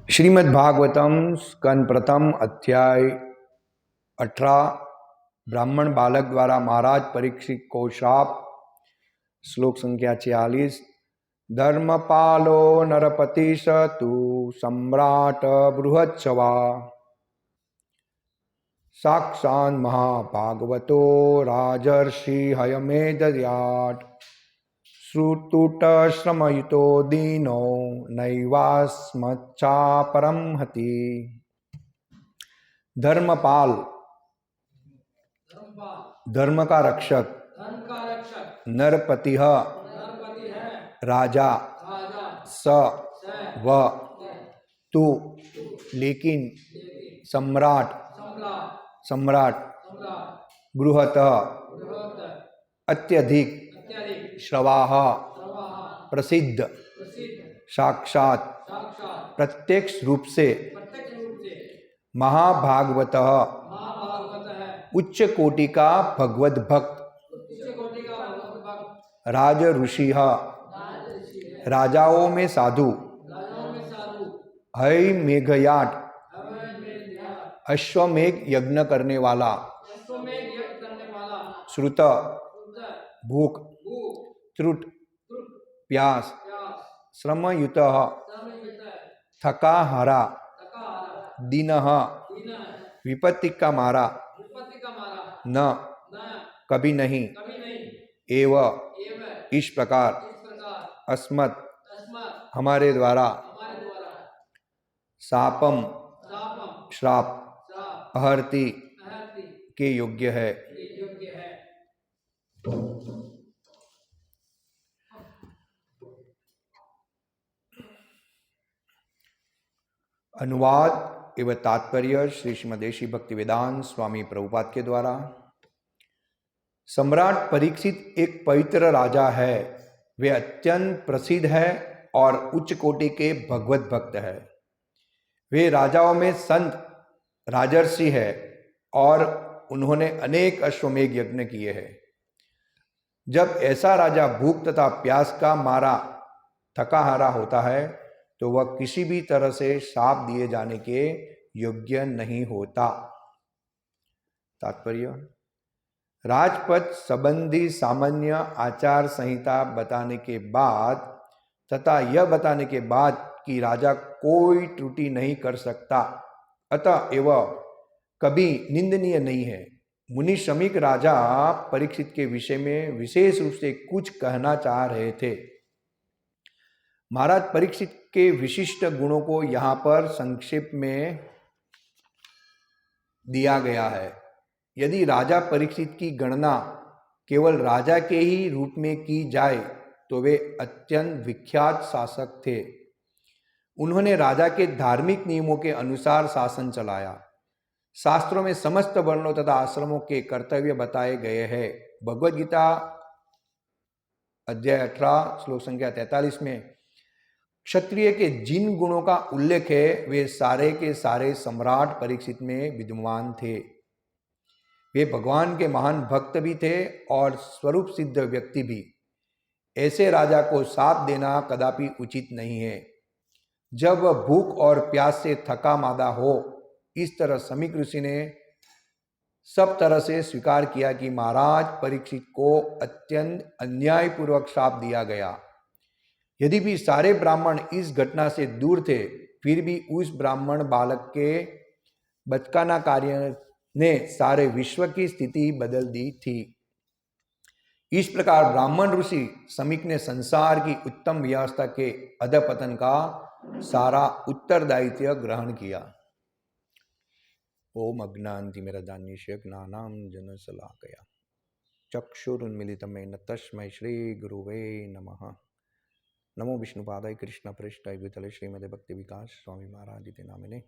श्रीमद् भागवतम स्कंद प्रथम अध्याय 18 ब्राह्मण बालक द्वारा महाराज परीक्षित को शाप। श्लोक संख्या 46। धर्मपालो नरपति स तु सम्राट बृहत्सवा साक्षान् महाभागवतो राजर्षि हयमेदयात् श्रुतुट श्रमयुतो दीनो नैवास्मच्चापरं हति। धर्मपाल धर्म का रक्षक, नरपति राजा, स व तु लेकिन, सम्राट बृहत अत्यधिक, श्रवाह प्रसिद्ध, साक्षात प्रत्यक्ष रूप से, महाभागवत उच्च कोटि का भगवद भक्त, राज ऋषि राजाओं में साधु, हय मेघयाट अश्वमेघ यज्ञ करने वाला, श्रुत भूख, त्रुट प्यास, श्रमयुत थका हारा, दीन विपत्ति का मारा, न कभी नहीं, एव इस प्रकार, अस्मत् हमारे द्वारा, शापम श्राप, अहर्ति के योग्य है। अनुवाद एवं तात्पर्य श्री श्रीमदेशी भक्तिवेदांत स्वामी प्रभुपाद के द्वारा। सम्राट परीक्षित एक पवित्र राजा है। वे अत्यंत प्रसिद्ध है और उच्च कोटि के भगवत भक्त है। वे राजाओं में संत राजर्षि है और उन्होंने अनेक अश्वमेघ यज्ञ किए हैं। जब ऐसा राजा भूख तथा प्यास का मारा थका हारा होता है तो वह किसी भी तरह से शाप दिए जाने के योग्य नहीं होता। तात्पर्य, राजपद संबंधी सामान्य आचार संहिता बताने के बाद तथा यह बताने के बाद कि राजा कोई त्रुटि नहीं कर सकता, अतः एवं कभी निंदनीय नहीं है। मुनि श्रमिक राजा परीक्षित के विषय में विशेष रूप से कुछ कहना चाह रहे थे। महाराज परीक्षित के विशिष्ट गुणों को यहाँ पर संक्षेप में दिया गया है। यदि राजा परीक्षित की गणना केवल राजा के ही रूप में की जाए तो वे अत्यंत विख्यात शासक थे। उन्होंने राजा के धार्मिक नियमों के अनुसार शासन चलाया। शास्त्रों में समस्त वर्णों तथा आश्रमों के कर्तव्य बताए गए हैं। भगवद गीता अध्याय 18 श्लोक संख्या 43 में क्षत्रिय के जिन गुणों का उल्लेख है वे सारे के सारे सम्राट परीक्षित में विद्यमान थे। वे भगवान के महान भक्त भी थे और स्वरूप सिद्ध व्यक्ति भी। ऐसे राजा को शाप देना कदापि उचित नहीं है। जब वह भूख और प्यास से थका मादा हो, इस तरह समीक ऋषि ने सब तरह से स्वीकार किया कि महाराज परीक्षित को अत्यंत अन्यायपूर्वक शाप दिया गया। यदि भी सारे ब्राह्मण इस घटना से दूर थे, फिर भी उस ब्राह्मण बालक के बचकाना कार्य ने सारे विश्व की स्थिति बदल दी थी। इस प्रकार ब्राह्मण ऋषि समीक ने संसार की उत्तम व्यवस्था के अधपतन का सारा उत्तरदायित्व ग्रहण किया। ओम अज्ञानतिमिरन्धस्य ज्ञानांजनशलाकया चक्षुरुन्मीलितं तस्मै श्री गुरुवे नमः। नमो विष्णुपादाय कृष्ण पृष्ठाय भूतले श्रीमद् भक्ति विकास स्वामी महाराज इति नामिने।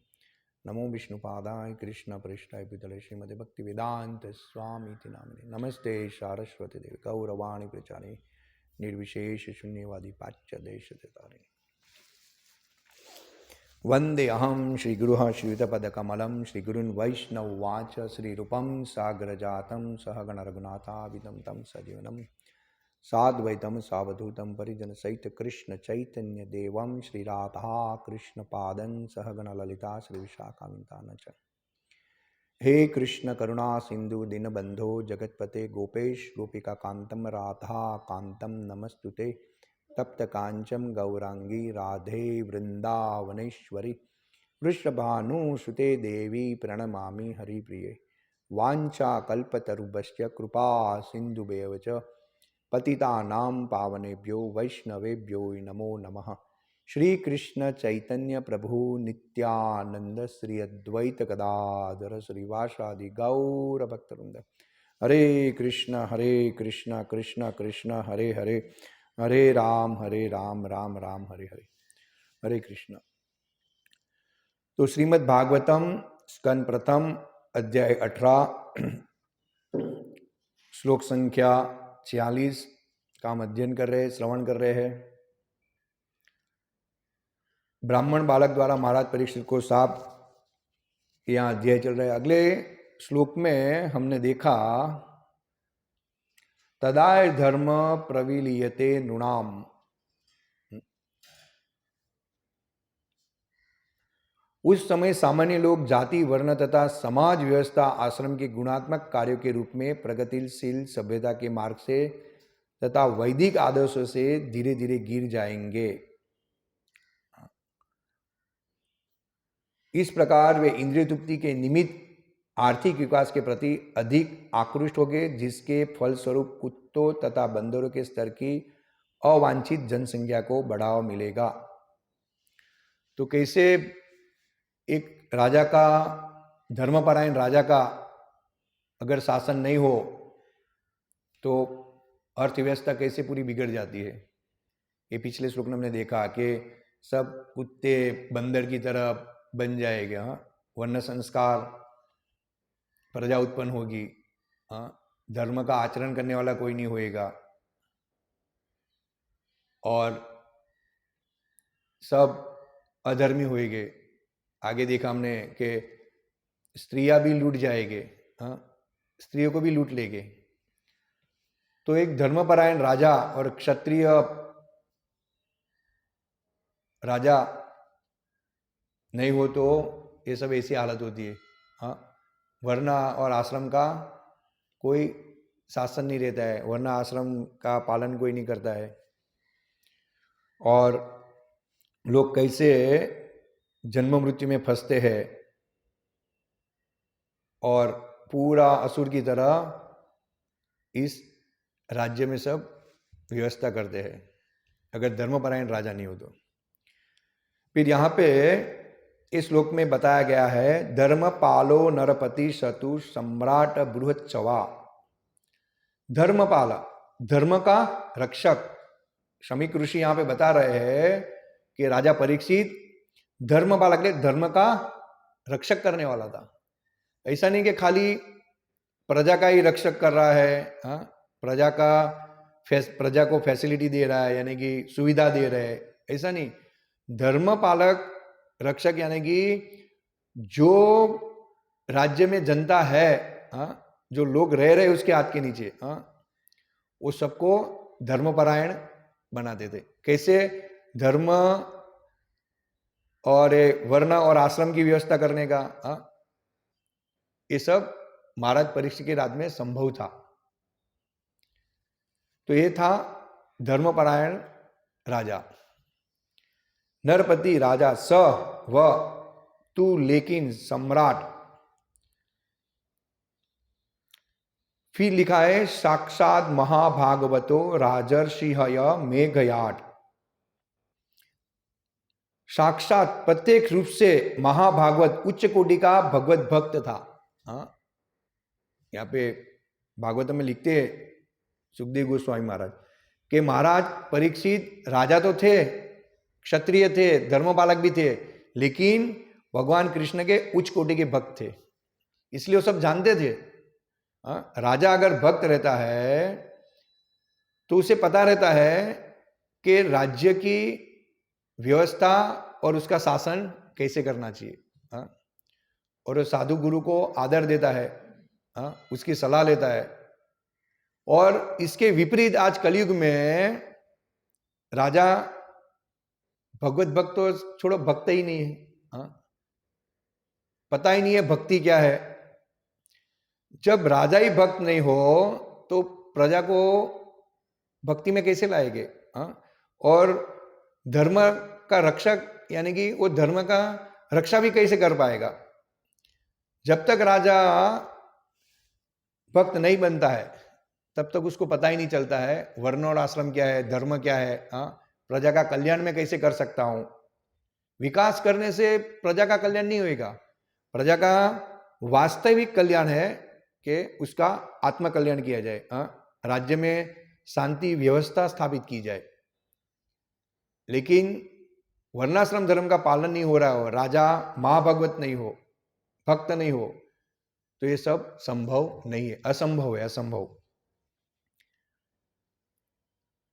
नमो विष्णुपादाय कृष्ण पृष्ठाय भूतले श्रीमद् भक्ति वेदांत स्वामी इति नामिने। नमस्ते सारस्वती देवी गौरवाणी प्रचारे निर्विशेष शून्यवादी पाच्य देश देतारिणे। वंदे अहम श्री गुरुः श्रीयुतपदकमलं श्री गुरुन् वैष्णववाच श्री रूपं साग्रजातं सहगण रघुनाथाविदं तं सजीवनं साद्वैतम सावधूतम परिजन सहित कृष्ण चैतन्य देवम श्री राधा कृष्ण पादन सहगण ललिता श्री विशाखान्वितान च। हे कृष्ण करुणा सिंधु दीनबंधो जगतपते गोपेश गोपिका कांतम राधा कांतम नमस्तुते। तप्त कांचम गौरांगी राधे वृंदावनेश्वरी वृषभानुसुते देवी प्रणमामि हरिप्रिये। वाञ्छा कल्पतरुभ्यश्च कृपा सिन्धुभ्येव च पतितानां पावनेभ्यो वैष्णवेभ्यो नमो नमः। श्री कृष्ण चैतन्य प्रभु नित्यानंद श्री अद्वैत गदाधर श्रीवासादि गौर भक्तवृंद। हरे कृष्ण कृष्ण कृष्ण हरे हरे, हरे राम राम राम हरे हरे। हरे कृष्ण। तो श्रीमद् भागवतम स्कंद प्रथम अध्याय 18 श्लोक संख्या 46 का हम अध्ययन कर रहे हैं, श्रवण कर रहे हैं। ब्राह्मण बालक द्वारा महाराज परीक्षित को साप यहाँ अध्याय चल रहा है। अगले श्लोक में हमने देखा तदाय धर्म प्रविलीयते नृणाम। उस समय सामान्य लोग जाति वर्ण तथा समाज व्यवस्था आश्रम के गुणात्मक कार्यों के रूप में प्रगतिशील सभ्यता के मार्ग से तथा वैदिक आदर्शों से धीरे धीरे गिर जाएंगे। इस प्रकार वे इंद्रिय तृप्ति के निमित्त आर्थिक विकास के प्रति अधिक आकृष्ट हो गए, जिसके फलस्वरूप कुत्तों तथा बंदरों के स्तर की अवांछित जनसंख्या को बढ़ावा मिलेगा। तो कैसे एक राजा का, धर्मपरायण राजा का अगर शासन नहीं हो तो अर्थव्यवस्था कैसे पूरी बिगड़ जाती है। ये पिछले श्लोक में हमने देखा कि सब कुत्ते बंदर की तरह बन जाएगा, वर्ण संस्कार प्रजा उत्पन्न होगी, धर्म का आचरण करने वाला कोई नहीं होएगा और सब अधर्मी होएंगे। आगे देखा हमने कि स्त्रियां भी लूट जाएंगे, स्त्रियों को भी लूट लेंगे। तो एक धर्मपरायण राजा और क्षत्रिय राजा नहीं हो तो ये सब ऐसी हालत होती है। वर्ण और आश्रम का कोई शासन नहीं रहता है, वर्ण आश्रम का पालन कोई नहीं करता है और लोग कैसे जन्म मृत्यु में फंसते हैं और पूरा असुर की तरह इस राज्य में सब व्यवस्था करते हैं अगर धर्मपरायण राजा नहीं हो तो। फिर यहाँ पे इस श्लोक में बताया गया है धर्मपालो नरपति शतु सम्राट बृहच्चवा। धर्मपाल, धर्म का रक्षक। शमीक ऋषि यहाँ पे बता रहे हैं कि राजा परीक्षित धर्मपाल के धर्म का रक्षक करने वाला था। ऐसा नहीं कि खाली प्रजा का ही रक्षक कर रहा है, प्रजा को फैसिलिटी दे रहा है, यानी कि सुविधा दे रहे है, ऐसा नहीं। धर्मपालक रक्षक यानी कि जो राज्य में जनता है, जो लोग रह रहे उसके हाथ के नीचे, वो सबको धर्मपरायण बनाते थे। कैसे धर्म और वर्ण और आश्रम की व्यवस्था करने का, ये सब महाराज परीक्षित के राज में संभव था। तो ये था धर्मपरायण राजा। नरपति राजा स व तू लेकिन सम्राट। फिर लिखा है साक्षात महाभागवतो राजर्षिहय मेघयाट। साक्षात प्रत्येक रूप से महाभागवत उच्च कोटि का भगवत भक्त था। यहाँ पे भागवत में लिखते हैं सुखदेव गोस्वामी महाराज के महाराज परीक्षित राजा तो थे, क्षत्रिय थे, धर्मपालक भी थे, लेकिन भगवान कृष्ण के उच्च कोटि के भक्त थे। इसलिए वो सब जानते थे राजा अगर भक्त रहता है तो उसे पता रहता है कि राज्य की व्यवस्था और उसका शासन कैसे करना चाहिए। और साधु गुरु को आदर देता है, उसकी सलाह लेता है और इसके विपरीत आज कलयुग में राजा भगवत भक्त तो छोड़ो, भक्त ही नहीं है। हाँ, पता ही नहीं है भक्ति क्या है। जब राजा ही भक्त नहीं हो तो प्रजा को भक्ति में कैसे लाएंगे? हाँ, और धर्म का रक्षक यानी कि वो धर्म का रक्षा भी कैसे कर पाएगा? जब तक राजा भक्त नहीं बनता है तब तक उसको पता ही नहीं चलता है वर्ण और आश्रम क्या है, धर्म क्या है। हाँ, प्रजा का कल्याण में कैसे कर सकता हूं। विकास करने से प्रजा का कल्याण नहीं होगा। प्रजा का वास्तविक कल्याण है कि उसका आत्म कल्याण किया जाए। हाँ, राज्य में शांति व्यवस्था स्थापित की जाए। लेकिन वर्णाश्रम धर्म का पालन नहीं हो रहा हो, राजा महाभगवत नहीं हो, भक्त नहीं हो, तो ये सब संभव नहीं है, असंभव है, असंभव।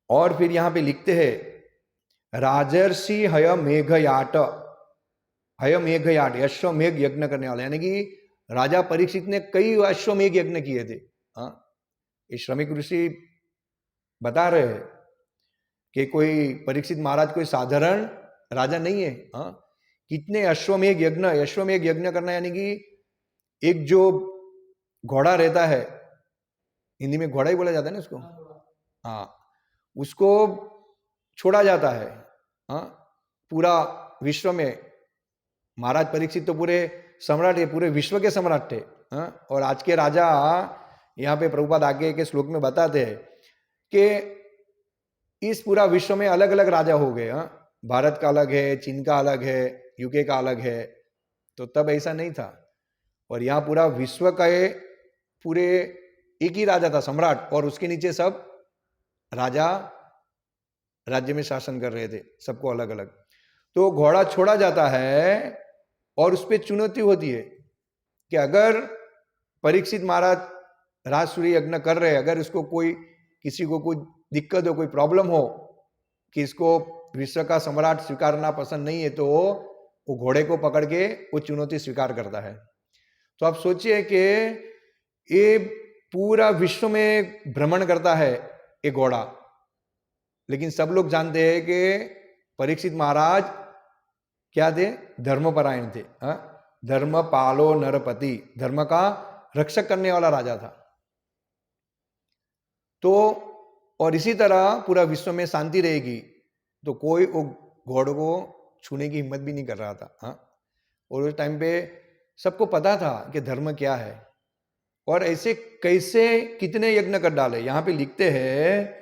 और फिर यहां पे लिखते हैं राजर्षि हय मेघयाट, हय मेघयाट अश्वमेघ यज्ञ करने वाले, यानी कि राजा परीक्षित ने कई अश्वमेघ यज्ञ किए थे। हाँ, ये श्रमिक ऋषि बता रहे हैं कि कोई परीक्षित महाराज कोई साधारण राजा नहीं है। हाँ, कितने अश्वमेघ यज्ञ, अश्वमेघ यज्ञ करना यानी कि एक जो घोड़ा रहता है, हिंदी में घोड़ा ही बोला जाता है ना उसको। हाँ, उसको छोड़ा जाता है। हाँ, पूरा विश्व में महाराज परीक्षित तो पूरे सम्राट है, पूरे विश्व के सम्राट थे। हाँ, और आज के राजा यहाँ पे प्रभुपाद आगे के श्लोक में बताते हैं कि इस पूरा विश्व में अलग अलग राजा हो गए। हाँ, भारत का अलग है, चीन का अलग है, यूके का अलग है। तो तब ऐसा नहीं था। और यहाँ पूरा विश्व का पूरे एक ही राजा था, सम्राट, और उसके नीचे सब राजा राज्य में शासन कर रहे थे, सबको अलग अलग। तो घोड़ा छोड़ा जाता है और उस पर चुनौती होती है कि अगर परीक्षित महाराज राजसूय यज्ञ कर रहे हैं, अगर इसको कोई किसी को कोई दिक्कत हो, कोई प्रॉब्लम हो कि इसको विश्व का सम्राट स्वीकारना पसंद नहीं है, तो वो घोड़े को पकड़ के वो चुनौती स्वीकार करता है। तो आप सोचिए कि ये पूरा विश्व में भ्रमण करता है ये घोड़ा, लेकिन सब लोग जानते हैं कि परीक्षित महाराज क्या थे? धर्मपरायण थे। धर्म पालो नरपति, धर्म का रक्षक करने वाला राजा था। तो और इसी तरह पूरा विश्व में शांति रहेगी, तो कोई वो घोड़े को छूने की हिम्मत भी नहीं कर रहा था। और उस टाइम पे सबको पता था कि धर्म क्या है। और ऐसे कैसे कितने यज्ञ कर डाले। यहां पे लिखते हैं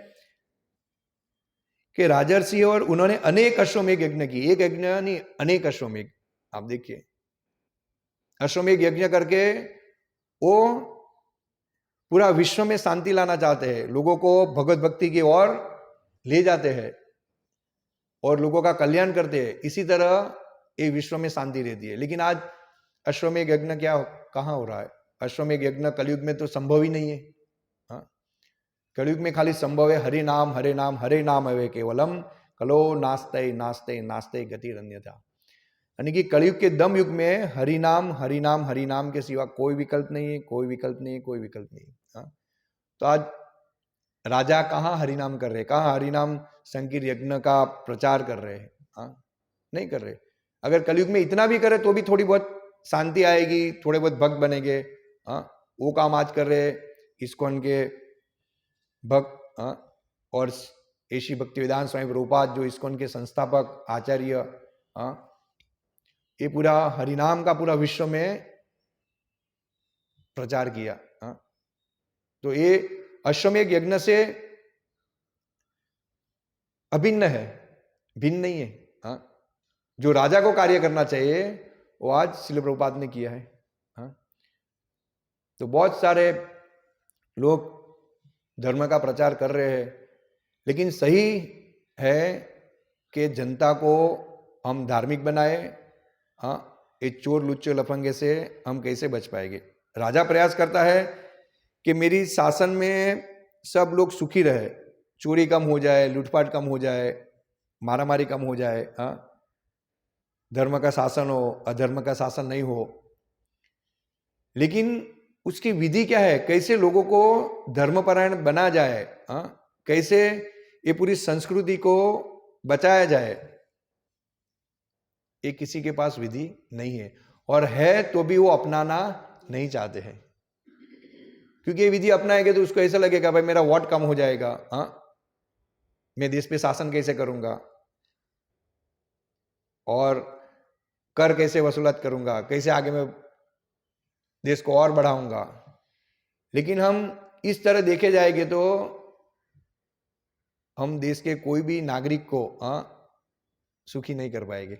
कि राजर्षि और उन्होंने अनेक अश्वमेघ यज्ञ की, एक यज्ञ नहीं अनेक अश्वमेघ। आप देखिए अश्वमेघ यज्ञ करके वो पूरा विश्व में शांति लाना चाहते हैं, लोगों को भगवत भक्ति की ओर ले जाते हैं और लोगों का कल्याण करते हैं। इसी तरह ये विश्व में शांति रहती है। लेकिन आज अश्वमेघ यज्ञ क्या कहाँ हो रहा है? अश्वमेघ यज्ञ कलयुग में तो संभव ही नहीं है। हाँ, कलयुग में खाली संभव है हरे नाम हरे नाम हरे नाम हवे केवलम, कलो नास्ते नास्ते नास्ते गतिरन्यथा। यानी कि कलयुग के दम युग में हरि नाम हरि नाम हरि नाम के सिवा कोई विकल्प नहीं है, कोई विकल्प नहीं है, कोई विकल्प नहीं है। हाँ, तो आज राजा कहाँ हरि नाम कर रहे हैं, कहाँ हरि नाम संकीर्तन यज्ञ का प्रचार कर रहे हैं? हाँ, नहीं कर रहे। अगर कलयुग में इतना भी करे तो भी थोड़ी बहुत शांति आएगी, थोड़े बहुत भक्त बनेंगे। हाँ, वो काम आज कर रहे इस्कॉन के भक्त। हाँ, और एशी भक्तिवेदांत स्वामी प्रभुपाद जो इस्कॉन के संस्थापक आचार्य, हाँ, ये पूरा हरिनाम का पूरा विश्व में प्रचार किया। हाँ, तो ये अश्वमेघ यज्ञ से अभिन्न है, भिन्न नहीं है। हाँ, जो राजा को कार्य करना चाहिए वो आज श्रील प्रभुपाद ने किया है। हाँ, तो बहुत सारे लोग धर्म का प्रचार कर रहे हैं, लेकिन सही है कि जनता को हम धार्मिक बनाए। हाँ, ये चोर लुच्चे लफंगे से हम कैसे बच पाएंगे? राजा प्रयास करता है कि मेरी शासन में सब लोग सुखी रहे, चोरी कम हो जाए, लूटपाट कम हो जाए, मारामारी कम हो जाए। हाँ, धर्म का शासन हो, अधर्म का शासन नहीं हो। लेकिन उसकी विधि क्या है, कैसे लोगों को धर्मपरायण बना जाए, कैसे ये पूरी संस्कृति को बचाया जाए, ये किसी के पास विधि नहीं है, और है तो भी वो अपनाना नहीं चाहते हैं, क्योंकि ये विधि अपनाएंगे तो उसको ऐसा लगेगा भाई मेरा वोट कम हो जाएगा, मैं देश पे शासन कैसे करूंगा, और कर कैसे वसूलत करूंगा, कैसे आगे मैं देश को और बढ़ाऊंगा। लेकिन हम इस तरह देखे जाएंगे तो हम देश के कोई भी नागरिक को सुखी नहीं कर पाएंगे।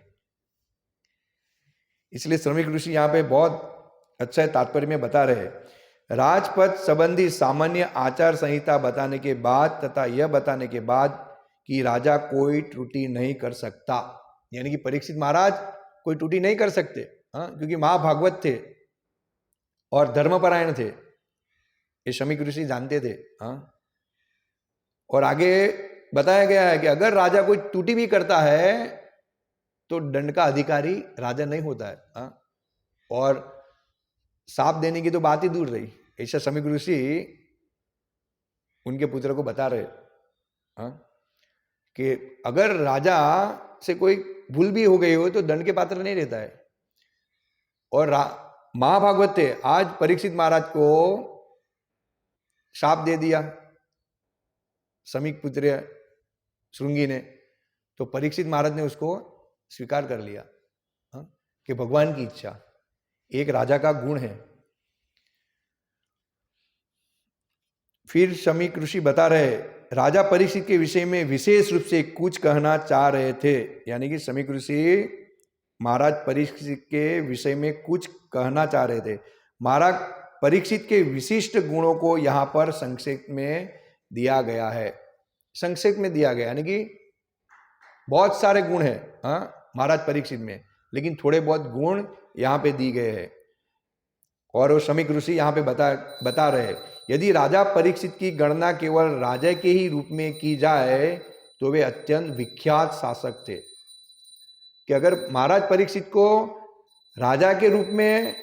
इसलिए श्रमिक ऋषि यहाँ पे बहुत अच्छा तात्पर्य में बता रहे हैं, राजपथ संबंधी सामान्य आचार संहिता बताने के बाद तथा यह बताने के बाद कि राजा कोई त्रुटि नहीं कर सकता, यानी कि परीक्षित महाराज कोई त्रुटि नहीं कर सकते, क्योंकि महाभागवत थे और धर्मपरायण थे, ये श्रमिक ऋषि जानते थे। और आगे बताया गया है कि अगर राजा कोई त्रुटि भी करता है तो दंड का अधिकारी राजा नहीं होता है, और साप देने की तो बात ही दूर रही। ऐसा श्रमिक ऋषि उनके पुत्र को बता रहे कि अगर राजा से कोई भूल भी हो गई हो तो दंड के पात्र नहीं रहता है। और महाभागवत थे, आज परीक्षित महाराज को शाप दे दिया समीक पुत्र श्रृंगी ने, तो परीक्षित महाराज ने उसको स्वीकार कर लिया कि भगवान की इच्छा एक राजा का गुण है। फिर शमीक ऋषि बता रहे, राजा परीक्षित के विषय में विशेष रूप से कुछ कहना चाह रहे थे, यानी कि शमीक ऋषि महाराज परीक्षित के विषय में कुछ कहना चाह रहे थे। महाराज परीक्षित के विशिष्ट गुणों को यहां पर संक्षेप में दिया गया है, संक्षेप में दिया गया, यानी कि बहुत सारे गुण हैं महाराज परीक्षित में, लेकिन थोड़े बहुत गुण यहां पे दी गए हैं। और वो शमीक ऋषि यहां पे बता रहे, यदि राजा परीक्षित की गणना केवल राजा के ही रूप में की जाए तो वे अत्यंत विख्यात शासक थे। कि अगर महाराज परीक्षित को राजा के रूप में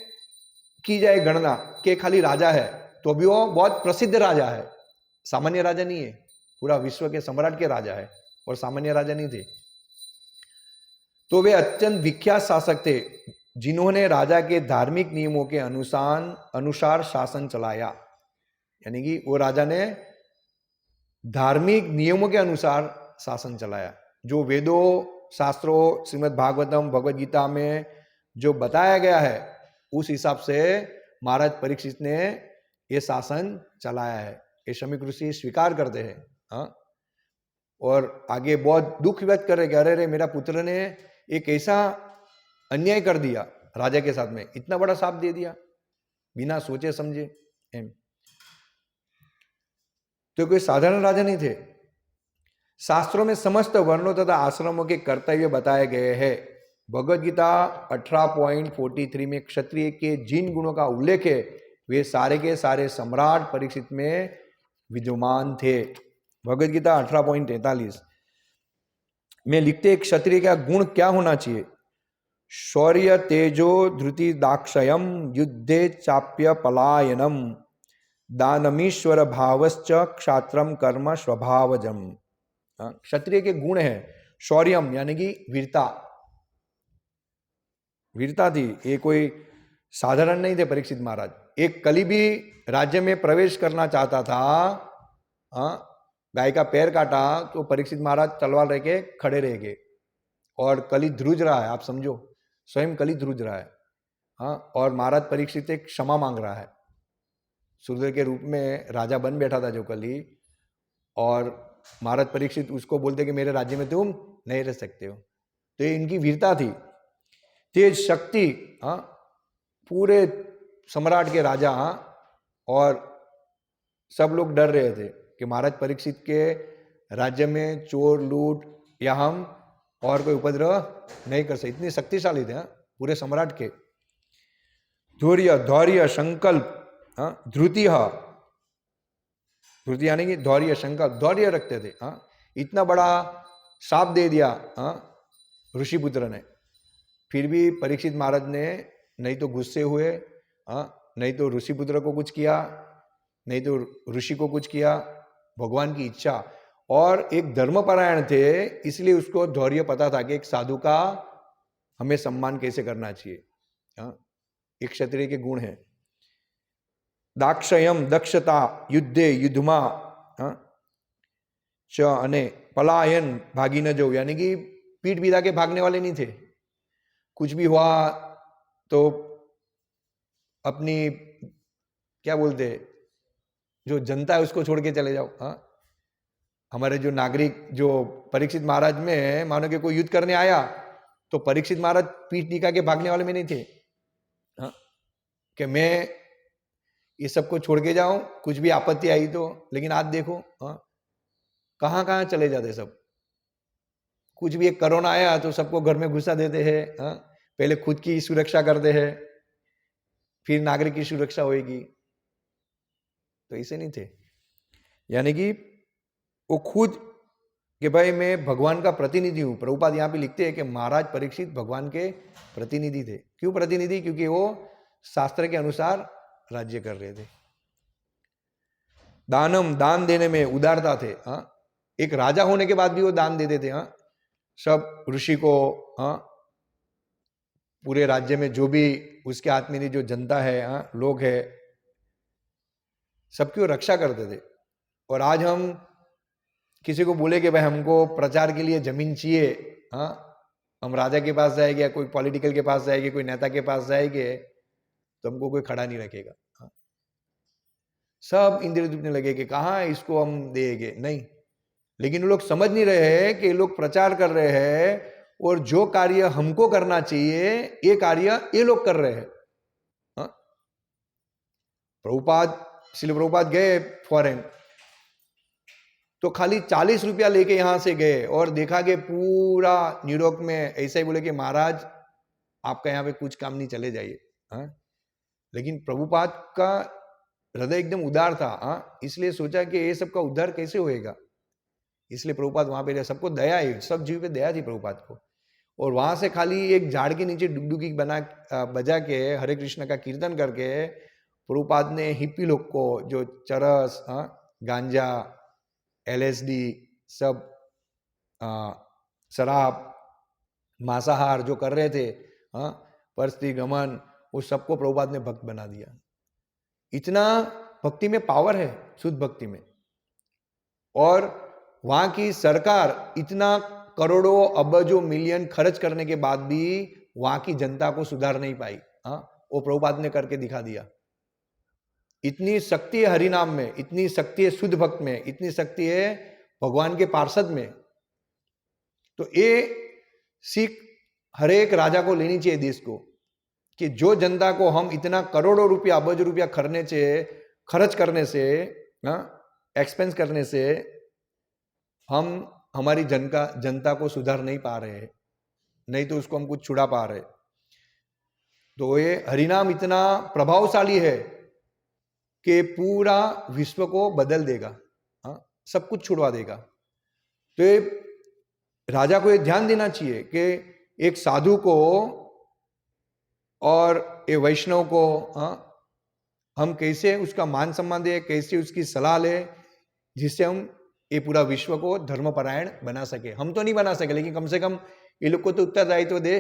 की जाए गणना कि खाली राजा है, तो भी वो बहुत प्रसिद्ध राजा है, सामान्य राजा नहीं है, पूरा विश्व के सम्राट के राजा है और सामान्य राजा नहीं थे। तो वे अत्यंत विख्यात शासक थे जिन्होंने राजा के धार्मिक नियमों के अनुसार शासन चलाया, यानी कि वो राजा ने धार्मिक नियमों के अनुसार शासन चलाया। जो वेदों, शास्त्रों, श्रीमद् भागवतम, भगवद गीता में जो बताया गया है उस हिसाब से महाराज परीक्षित ने ये शासन चलाया है, ये शमीक ऋषि स्वीकार करते हैं। और आगे बहुत दुख व्यक्त कर रहे कि अरे मेरा पुत्र ने एक ऐसा अन्याय कर दिया राजा के साथ में, इतना बड़ा शाप दे दिया बिना सोचे समझे। तो कोई साधारण राजा नहीं थे। शास्त्रों में समस्त वर्णों तथा आश्रमों के कर्तव्य बताए गए हैं। भगवद गीता 18.43 में क्षत्रिय के जिन गुणों का उल्लेख है वे सारे के सारे सम्राट परीक्षित में विद्यमान थे। भगवद गीता 18.43 में लिखते क्षत्रिय का गुण क्या होना चाहिए? शौर्य तेजो धृति दाक्षयम युद्धे चाप्य पलायनम दानमीश्वर भावश्च क्षात्रम कर्म स्वभावजम। क्षत्रिय के गुण है शौर्यम, यानी कि वीरता, वीरता थी। ये कोई साधारण नहीं थे परीक्षित महाराज। एक कली भी राज्य में प्रवेश करना चाहता था, गाय का पैर काटा तो परीक्षित महाराज तलवार रह के खड़े रह गए, और कली ध्रुज रहा है, आप समझो स्वयं कली ध्रुज रहा है। और महाराज परीक्षित एक क्षमा मांग रहा है, सूर्य के रूप में राजा बन बैठा था जो कली, और महाराज परीक्षित उसको बोलते कि मेरे राज्य में तुम नहीं रह सकते हो। तो ये इनकी वीरता थी, तेज शक्ति, पूरे सम्राट के राजा, और सब लोग डर रहे थे कि महाराज परीक्षित के राज्य में चोर लूट या हम और कोई उपद्रव नहीं कर सकते, इतने शक्तिशाली थे पूरे सम्राट के। धैर्य संकल्प, धृति, धृति यानी कि धैर्य संकल्प, धैर्य रखते थे। इतना बड़ा शाप दे दिया ऋषिपुत्र ने, फिर भी परीक्षित महाराज ने नहीं तो गुस्से हुए, नहीं तो ऋषि पुत्र को कुछ किया, नहीं तो ऋषि को कुछ किया, भगवान की इच्छा। और एक धर्मपरायण थे, इसलिए उसको धैर्य पता था कि एक साधु का हमें सम्मान कैसे करना चाहिए। एक क्षत्रिय के गुण है। दाक्षयम, दक्षता, युद्धे, युद्धमा च अने पलायन, भागी न जो, यानी कि पीठ बिदा के भागने वाले नहीं थे। कुछ भी हुआ तो अपनी क्या बोलते, जो जनता है उसको छोड़ के चले जाओ। हमारे जो नागरिक, जो परीक्षित महाराज में, मानो कि कोई युद्ध करने आया तो परीक्षित महाराज पीठ दिखा के भागने वाले में नहीं थे। कि मैं ये सबको छोड़ के जाऊं, कुछ भी आपत्ति आई तो। लेकिन आज देखो कहां कहां चले जाते सब। कुछ भी एक कोरोना आया तो सबको घर में घुसा देते हैं। पहले खुद की सुरक्षा करते हैं, फिर नागरिक की सुरक्षा होगी। तो ऐसे नहीं थे। यानी कि वो खुद कि भाई मैं भगवान का प्रतिनिधि हूं। प्रभुपाद यहां पे लिखते हैं कि महाराज परीक्षित भगवान के प्रतिनिधि थे। क्यों प्रतिनिधि? क्योंकि वो शास्त्र के अनुसार राज्य कर रहे थे। दानम, दान देने में उदारता थे। एक राजा होने के बाद भी वो दान देते थे। सब ऋषि को, पूरे राज्य में जो भी उसके हाथ में जो जनता है, लोग है, सबकी वो रक्षा करते थे। और आज हम किसी को बोले कि भाई हमको प्रचार के लिए जमीन चाहिए, हम राजा के पास जाएंगे, कोई पॉलिटिकल के पास जाएंगे, कोई नेता के पास जाएंगे, तो हमको कोई खड़ा नहीं रखेगा। सब इंद्र दुखने लगे कि कहाँ इसको हम देंगे, नहीं। लेकिन वो लोग समझ नहीं रहे हैं कि ये लोग प्रचार कर रहे हैं, और जो कार्य हमको करना चाहिए ये कार्य ये लोग कर रहे हैं। श्रील प्रभुपाद गए फॉरेन, तो खाली 40 रुपया लेके यहां से गए और देखा कि पूरा न्यूयॉर्क में ऐसा ही बोले कि महाराज आपका यहाँ पे कुछ काम नहीं, चले जाइए। लेकिन प्रभुपाद का हृदय एकदम उदार था। इसलिए सोचा कि ये सबका उद्धार कैसे होएगा। इसलिए प्रभुपाद वहां पे, सबको दया है, सब जीव पे दया थी प्रभुपाद को। और वहां से खाली एक झाड़ के नीचे डुगडुगी बजा के हरे कृष्ण का कीर्तन करके प्रभुपाद ने हिप्पी लोग को, जो चरस, गांजा, LSD, सब शराब, मांसाहार जो कर रहे थे, परस्त्री गमन, वो सबको प्रभुपाद ने भक्त बना दिया। इतना भक्ति में पावर है, शुद्ध भक्ति में। और वहां की सरकार इतना करोड़ों अबजों मिलियन खर्च करने के बाद भी वहां की जनता को सुधार नहीं पाई। वो प्रभुपाद ने करके दिखा दिया। इतनी शक्ति है हरिनाम में, इतनी शक्ति है शुद्ध भक्त में, इतनी शक्ति है भगवान के पार्षद में। तो ये सीख हर एक राजा को लेनी चाहिए देश को, कि जो जनता को हम इतना करोड़ों रुपया, अबज रुपया खर्च करने से, एक्सपेंस करने से हम हमारी जनता को सुधार नहीं पा रहे, नहीं तो उसको हम कुछ छुड़ा पा रहे। तो ये हरिनाम इतना प्रभावशाली है कि पूरा विश्व को बदल देगा, सब कुछ छुड़वा देगा। तो ये राजा को ये ध्यान देना चाहिए कि एक साधु को और ये वैष्णव को हम कैसे उसका मान सम्मान दें, कैसे उसकी सलाह ले, जिससे हम ये पूरा विश्व को धर्मपरायण बना सके। हम तो नहीं बना सके, लेकिन कम से कम ये लोग को तो उत्तरदायित्व दे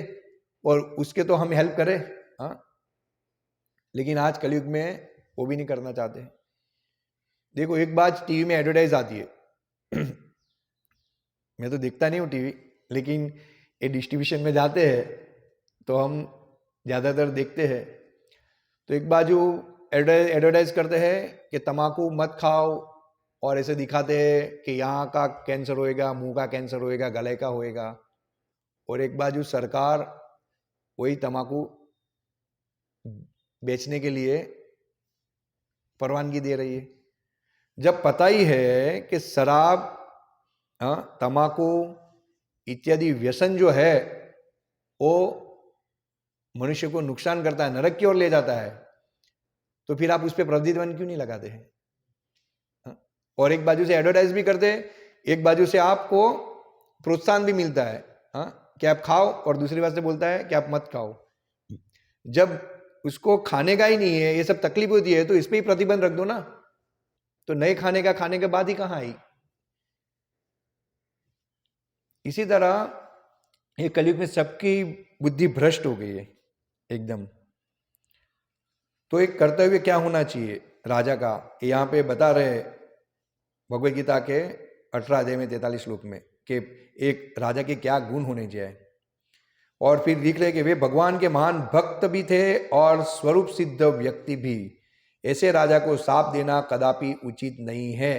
और उसके तो हम हेल्प करें। लेकिन आज कलयुग में वो भी नहीं करना चाहते। देखो, एक बात टीवी में एडवर्टाइज आती है मैं तो देखता नहीं हूँ टीवी, लेकिन ये डिस्ट्रीब्यूशन में जाते हैं तो हम ज़्यादातर देखते हैं। तो एक बाजू एडवर्टाइज करते हैं कि तम्बाकू मत खाओ, और ऐसे दिखाते हैं कि यहाँ का कैंसर होएगा, मुंह का कैंसर होएगा, गले का होएगा। और एक बाजू सरकार वही तम्बाकू बेचने के लिए परवानगी दे रही है, जब पता ही है कि शराब, तम्बाकू इत्यादि व्यसन जो है वो मनुष्य को नुकसान करता है, नरक की ओर ले जाता है। तो फिर आप उस पर प्रतिबंध क्यों नहीं लगाते हैं? और एक बाजू से एडवर्टाइज भी करते हैं, एक बाजू से आपको प्रोत्साहन भी मिलता है कि आप खाओ, और दूसरी बात से बोलता है कि आप मत खाओ। जब उसको खाने का ही नहीं है, ये सब तकलीफ होती है, तो इस पे ही प्रतिबंध रख दो ना। तो नए खाने के बाद ही कहां आई। इसी तरह ये कलयुग में सबकी बुद्धि भ्रष्ट हो गई है एकदम। तो एक कर्तव्य क्या होना चाहिए राजा का, यहां पे बता रहे भगवद गीता के 18 अध्याय में 43 श्लोक में कि एक राजा के क्या गुण होने चाहिए। और फिर लिख रहे कि वे भगवान के महान भक्त भी थे और स्वरूप सिद्ध व्यक्ति भी। ऐसे राजा को शाप देना कदापि उचित नहीं है।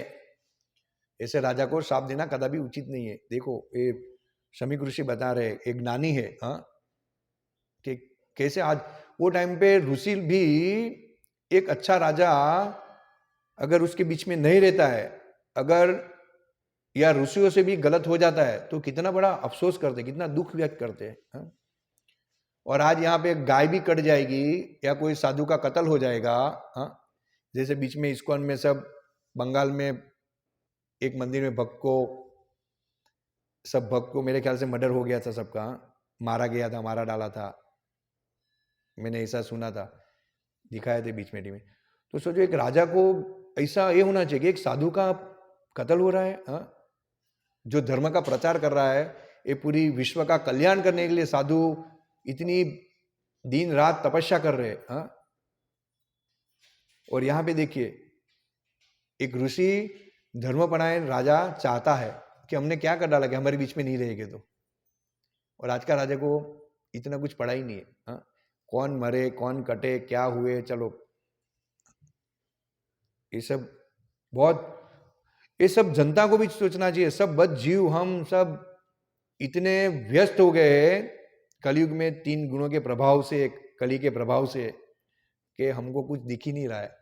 ऐसे राजा को शाप देना कदापि उचित नहीं है। देखो ये शमीक ऋषि बता रहे, एक ज्ञानी है, हाँ, कि कैसे आज वो टाइम पे ऋषि भी एक अच्छा राजा अगर उसके बीच में नहीं रहता है, अगर या ऋषियों से भी गलत हो जाता है तो कितना बड़ा अफसोस करते, कितना दुख व्यक्त करते हैं, हाँ? और आज यहाँ पे गाय भी कट जाएगी या कोई साधु का कत्ल हो जाएगा, हाँ? जैसे बीच में इस्कॉन में सब बंगाल में एक मंदिर में सब भक्त को मेरे ख्याल से मर्डर हो गया था, सबका मारा गया था, मारा डाला था, मैंने ऐसा सुना था, दिखाए थे बीच में टीवी में। तो सोचो एक राजा को ऐसा ये होना चाहिए कि एक साधु का कत्ल हो रहा है, हाँ? जो धर्म का प्रचार कर रहा है, ये पूरी विश्व का कल्याण करने के लिए साधु इतनी दिन रात तपस्या कर रहे, हाँ? और यहां पे देखिए एक ऋषि धर्मपरायण राजा चाहता है कि हमने क्या कर डाला कि हमारे बीच में नहीं रहेंगे तो। और आज का राजा को इतना कुछ पड़ा ही नहीं है, हाँ? कौन मरे कौन कटे क्या हुए, चलो ये सब बहुत, ये सब जनता को भी सोचना चाहिए। सब बद जीव हम सब इतने व्यस्त हो गए कलयुग में 3 गुणों के प्रभाव से, कली के प्रभाव से, कि हमको कुछ दिख ही नहीं रहा है।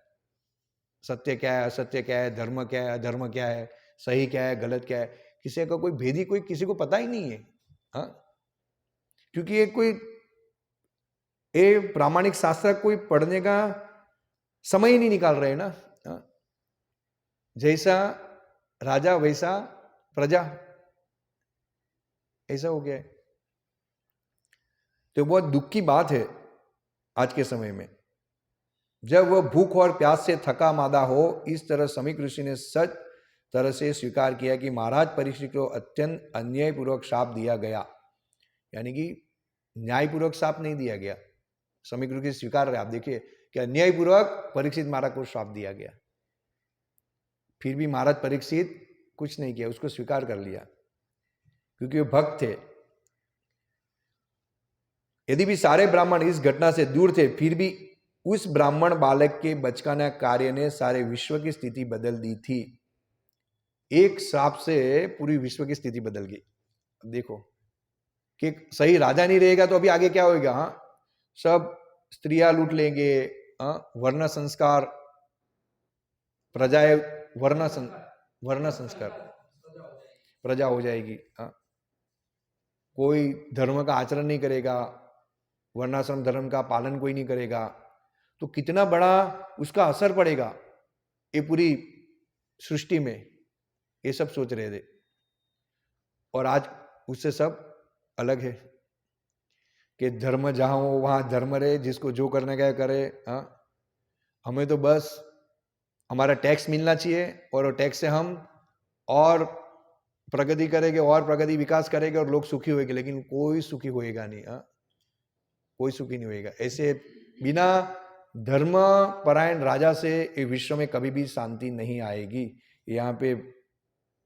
सत्य क्या है, असत्य क्या है, धर्म क्या है, अधर्म क्या है, सही क्या है, गलत क्या है, किसी का कोई भेद ही कोई किसी को पता ही नहीं है, हाँ? क्योंकि ये प्रामाणिक शास्त्र कोई पढ़ने का समय ही नहीं निकाल रहे ना, हाँ? जैसा राजा वैसा प्रजा, ऐसा हो गया है। तो बहुत दुख की बात है आज के समय में, जब वह भूख और प्यास से थका मादा हो। इस तरह शमीक ऋषि ने सच तरह से स्वीकार किया कि महाराज परीक्षित को अत्यंत अन्यायपूर्वक शाप दिया गया, यानी कि न्यायपूर्वक शाप नहीं दिया गया। शमीक ऋषि स्वीकार रहे, आप देखिए कि अन्यायपूर्वक परीक्षित महाराज को शाप दिया गया, फिर भी महाराज परीक्षित कुछ नहीं किया, उसको स्वीकार कर लिया क्योंकि वो भक्त थे। यदि भी सारे ब्राह्मण इस घटना से दूर थे, फिर भी उस ब्राह्मण बालक के बचकाना कार्य ने सारे विश्व की स्थिति बदल दी थी। एक श्राप से पूरी विश्व की स्थिति बदल गई। देखो कि सही राजा नहीं रहेगा तो अभी आगे क्या होगा, हाँ? सब स्त्रियां लूट लेंगे, हाँ? वर्ण संस्कार, प्रजाएं वर्ण संस्कार प्रजा हो जाएगी, हाँ? कोई धर्म का आचरण नहीं करेगा, वर्णाश्रम धर्म का पालन कोई नहीं करेगा, तो कितना बड़ा उसका असर पड़ेगा ये पूरी सृष्टि में। ये सब सोच रहे थे और आज उससे सब अलग है कि धर्म जहां हो वहां धर्म रहे, जिसको जो करने का करे, हाँ? हमें तो बस हमारा टैक्स मिलना चाहिए और टैक्स से हम और प्रगति करेंगे और प्रगति विकास करेंगे और लोग सुखी होंगे, लेकिन कोई सुखी होएगा नहीं, हाँ? कोई सुखी नहीं होएगा। ऐसे बिना धर्म परायण राजा से ये विश्व में कभी भी शांति नहीं आएगी। यहाँ पे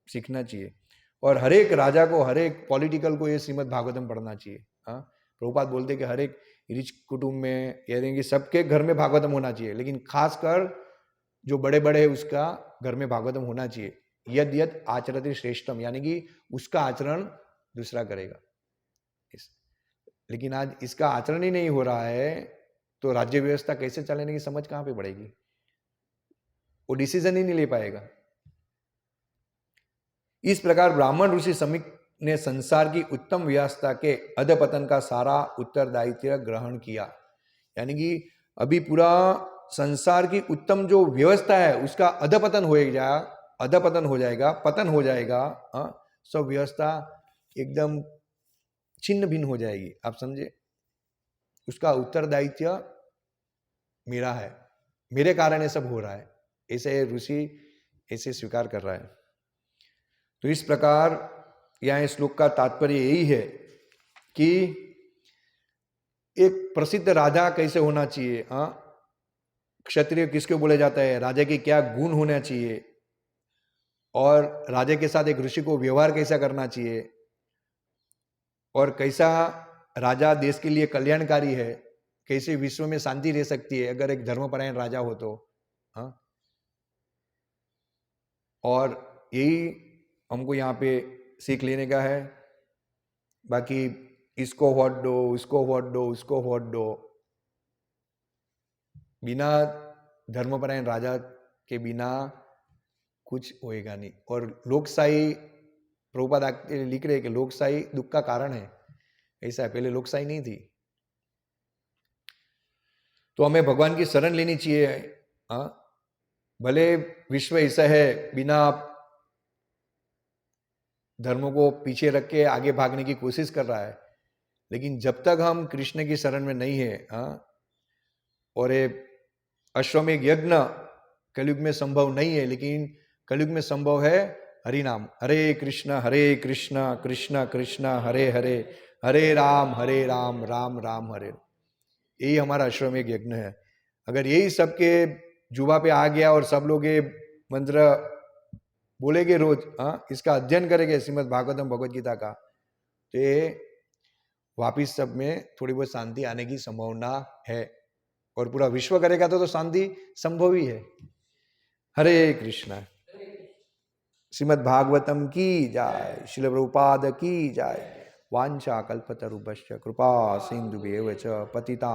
सीखना चाहिए और हर एक राजा को, हर एक पॉलिटिकल को ये श्रीमद् भागवतम पढ़ना चाहिए, हाँ? प्रभुपाद बोलते कि हर एक रिच कुटुंब में यानी कि सबके घर में भागवतम होना चाहिए, लेकिन खासकर जो बड़े बड़े है उसका घर में भागवतम होना चाहिए। यद यद आचरति श्रेष्ठम, यानी कि उसका आचरण दूसरा करेगा। लेकिन आज इसका आचरण ही नहीं हो रहा है तो राज्य व्यवस्था कैसे चलने की समझ कहां पे पड़ेगी, वो डिसीजन ही नहीं ले पाएगा। इस प्रकार ब्राह्मण ऋषि शमीक ने संसार की उत्तम व्यवस्था के अधपतन का सारा उत्तरदायित्व ग्रहण किया, यानी कि अभी पूरा संसार की उत्तम जो व्यवस्था है उसका अधपतन हो जाएगा, पतन हो जाएगा, हाँ? सब व्यवस्था एकदम छिन्न भिन्न हो जाएगी, आप समझे? उसका उत्तरदायित्व मेरा है, मेरे कारण ये सब हो रहा है, ऐसे ऋषि ऐसे स्वीकार कर रहा है। तो इस प्रकार यहाँ इस श्लोक का तात्पर्य यही है कि एक प्रसिद्ध राजा कैसे होना चाहिए, क्षत्रिय किसको बोला जाता है, राजा के क्या गुण होना चाहिए, और राजा के साथ एक ऋषि को व्यवहार कैसा करना चाहिए, और कैसा राजा देश के लिए कल्याणकारी है, कैसे विश्व में शांति रह सकती है अगर एक धर्मपरायण राजा हो तो। हाँ, और यही हमको यहाँ पे सीख लेने का है। बाकी इसको वोट दो, उसको वोट दो, उसको वोट दो, बिना धर्मपरायण राजा के बिना कुछ होएगा नहीं। और लोकशाही, प्रभुपाद लिख रहे कि लोकशाही दुख का कारण है, ऐसा है, पहले लोकशाही नहीं थी। तो हमें भगवान की शरण लेनी चाहिए। भले विश्व ऐसा है बिना धर्मों को पीछे रख के आगे भागने की कोशिश कर रहा है, लेकिन जब तक हम कृष्ण की शरण में नहीं है, और ये अश्वमेध यज्ञ कलयुग में संभव नहीं है, लेकिन कलयुग में संभव है हरि नाम, हरे कृष्ण कृष्ण कृष्ण हरे हरे, हरे राम राम राम हरे। यही हमारा अश्वमेध यज्ञ है। अगर यही सबके जुबा पे आ गया और सब लोग ये मंत्र बोलेंगे रोज, इसका अध्ययन करेंगे श्रीमद् भागवतम भगवद गीता का, तो ये वापिस सब में थोड़ी बहुत शांति आने की संभावना है। और पूरा विश्व करेगा तो शांति संभव ही है। हरे कृष्णा। श्रीमद् भागवतम की जय, श्रील प्रभुपाद की जय। वांछा कल्पतरुभ्यश्च कृपा सिंधुभ्येव च पतितानां